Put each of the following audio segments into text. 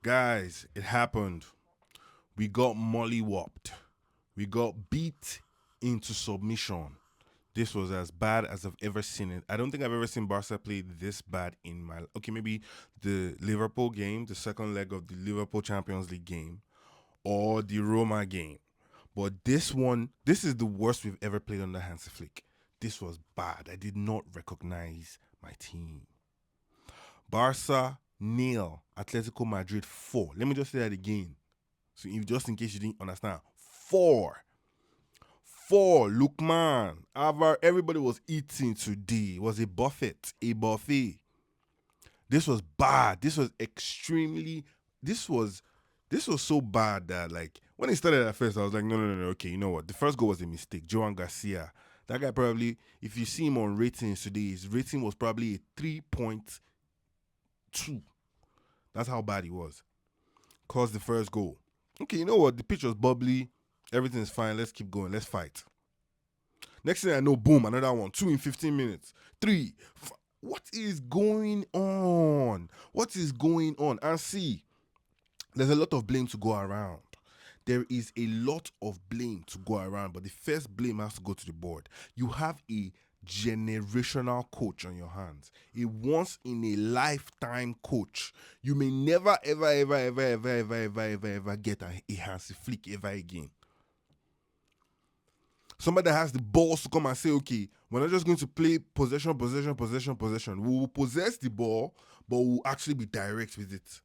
Guys, it happened. We got mollywopped. We got beat into submission. This was as bad as I've ever seen it. I don't think I've ever seen Barca play this bad in my. Okay, maybe the Liverpool game, the second leg of the Liverpool Champions League game, or the Roma game. But this one, this is the worst we've ever played under Hansi Flick. This was bad. I did not recognize my team. Barca nil, Atletico Madrid 4. Let me just say that again. So if just in case you didn't understand, 4. 4. Look, man. Everybody was eating today. It was a buffet. A buffet. This was bad. This was extremely. This was. This was so bad that like when it started at first, I was like, no. Okay, you know what? The first goal was a mistake. Joan Garcia. That guy probably, if you see him on ratings today, his rating was probably a 3.2. That's how bad he was. Caused the first goal. Okay, you know what? The pitch was bubbly. Everything's fine. Let's keep going. Let's fight. Next thing I know, boom, another one. 2 in 15 minutes. 3. What is going on? What is going on? And see, there's a lot of blame to go around. There is a lot of blame to go around, but the first blame has to go to the board. You have a generational coach on your hands, a once in a lifetime coach. You may never ever get a Hansi Flick ever again. Somebody that has the balls to come and say, okay, we're not just going to play possession. We will possess the ball, but we'll actually be direct with it.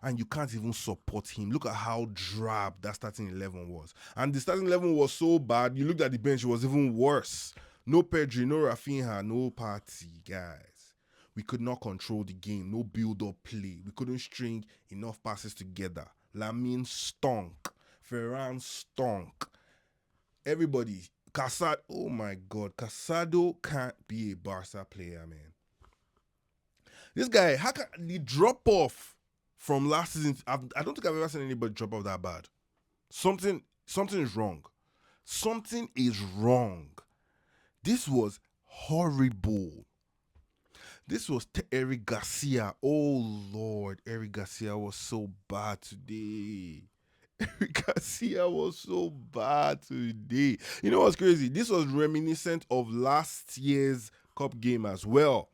And you can't even support him. Look at how drab that starting 11 was. And the starting 11 was so bad, you looked at the bench, it was even worse. No Pedri, no Rafinha, no Party, guys. We could not control the game. No build-up play. We couldn't string enough passes together. Lamine stunk. Ferran stunk. Everybody. Casado, oh my God. Casado can't be a Barca player, man. This guy, how can the drop off from last season? I don't think I've ever seen anybody drop off that bad. Something is wrong. Something is wrong. This was horrible. This was Eric Garcia. Oh Lord, Eric Garcia was so bad today. Eric Garcia was so bad today. You know what's crazy? This was reminiscent of last year's cup game as well,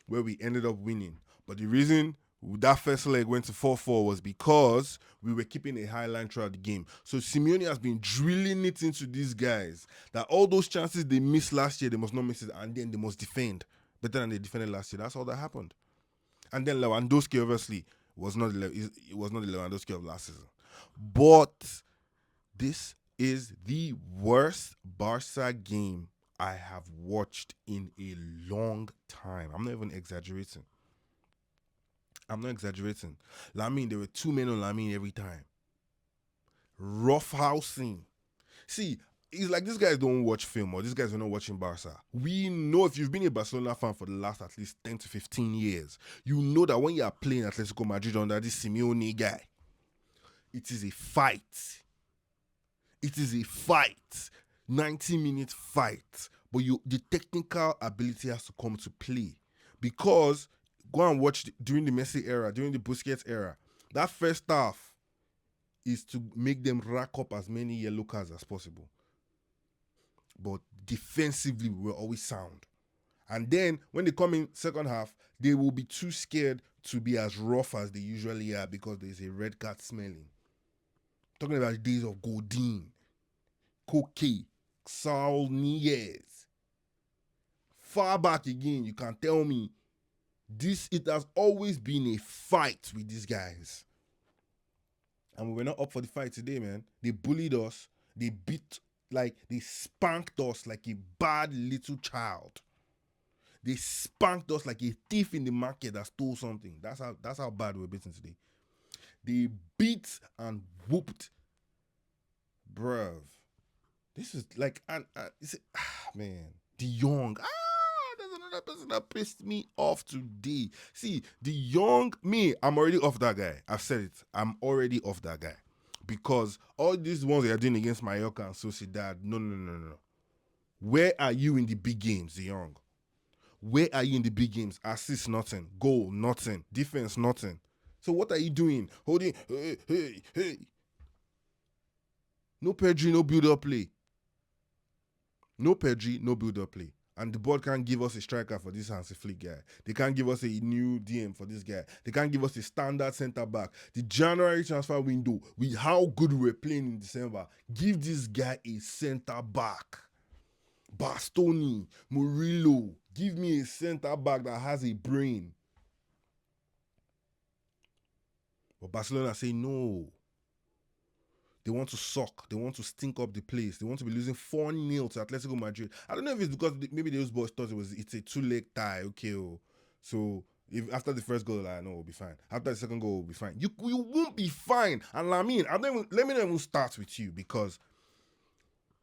where we ended up winning. But the reason that first leg went to 4-4 was because we were keeping a high line throughout the game. So Simeone has been drilling it into these guys that all those chances they missed last year, they must not miss it, and then they must defend better than they defended last year. That's all that happened. And then Lewandowski obviously was not it was not the Lewandowski of last season. But this is the worst Barca game I have watched in a long time. I'm not even exaggerating. Lamine, there were 2 men on Lamine every time. Rough housing. See, it's like these guys don't watch film or these guys are not watching Barca. We know if you've been a Barcelona fan for the last at least 10 to 15 years, you know that when you are playing Atletico Madrid under this Simeone guy, it is a fight. It is a fight. 90-minute fight. But the technical ability has to come to play. Because go and watch during the Messi era, during the Busquets era, that first half is to make them rack up as many yellow cards as possible. But defensively, we were always sound. And then when they come in second half, they will be too scared to be as rough as they usually are because there's a red card smelling. Talking about the days of Godin, Koke, Saul Niguez. Far back again, you can tell me it has always been a fight with these guys. And we were not up for the fight today, man. They bullied us. They they spanked us like a bad little child. They spanked us like a thief in the market that stole something. That's how bad we were beaten today. They beat and whooped. Bruv. This is like, man, De Jong. There's another person that pissed me off today. See, De Jong, I'm already off that guy. I've said it. I'm already off that guy. Because all these ones they are doing against Mallorca and Sociedad, no. Where are you in the big games, De Jong? Where are you in the big games? Assist, nothing. Goal, nothing. Defense, nothing. So what are you doing? Holding, hey. No Pedri, no build-up play. No Pedri, no build-up play. And the board can't give us a striker for this Hansi Flick guy. They can't give us a new DM for this guy. They can't give us a standard centre-back. The January transfer window, with how good we were playing in December, give this guy a centre-back. Bastoni, Murillo, give me a centre-back that has a brain. But Barcelona say no. They want to suck. They want to stink up the place. They want to be losing 4-0 to Atletico Madrid. I don't know if it's because maybe those boys thought it's a 2-leg tie. Okay, so if after the first goal, I know we'll be fine. After the second goal, we'll be fine. You won't be fine. And let me not even start with you, because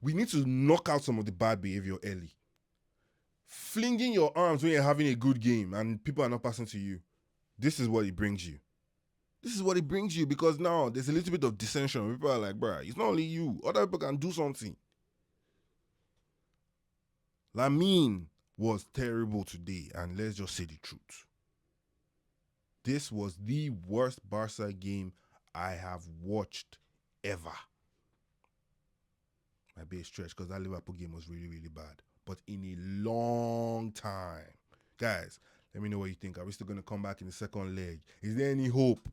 we need to knock out some of the bad behavior early. Flinging your arms when you're having a good game and people are not passing to you. This is what it brings you. This is what it brings you, because now there's a little bit of dissension. People are like, bruh, it's not only you. Other people can do something. Lamine was terrible today, and let's just say the truth. This was the worst Barca game I have watched ever. Might be a stretch because that Liverpool game was really, really bad. But in a long time. Guys, let me know what you think. Are we still going to come back in the second leg? Is there any hope?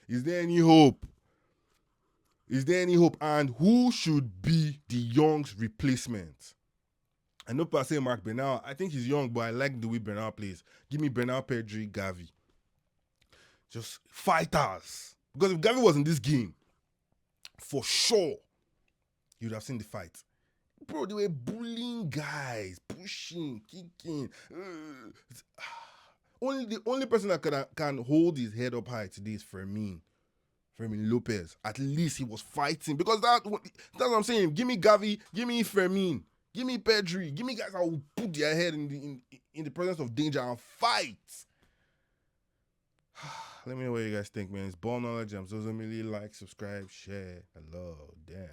Is there any hope? Is there any hope? And who should be the Young's replacement? I know people say Mark Bernal. I think he's young, but I like the way Bernal plays. Give me Bernal, Pedri, Gavi. Just fighters. Because if Gavi was in this game, for sure, you'd have seen the fight. Bro, they were bullying guys, pushing, kicking. The only person that can hold his head up high today is Fermin Lopez. At least he was fighting, because that's what I'm saying. Give me Gavi, give me Fermin, give me Pedri, give me guys that will put their head in the presence of danger and fight. Let me know what you guys think, man. It's ball knowledge. I'm so really like, subscribe, share, and love. Damn.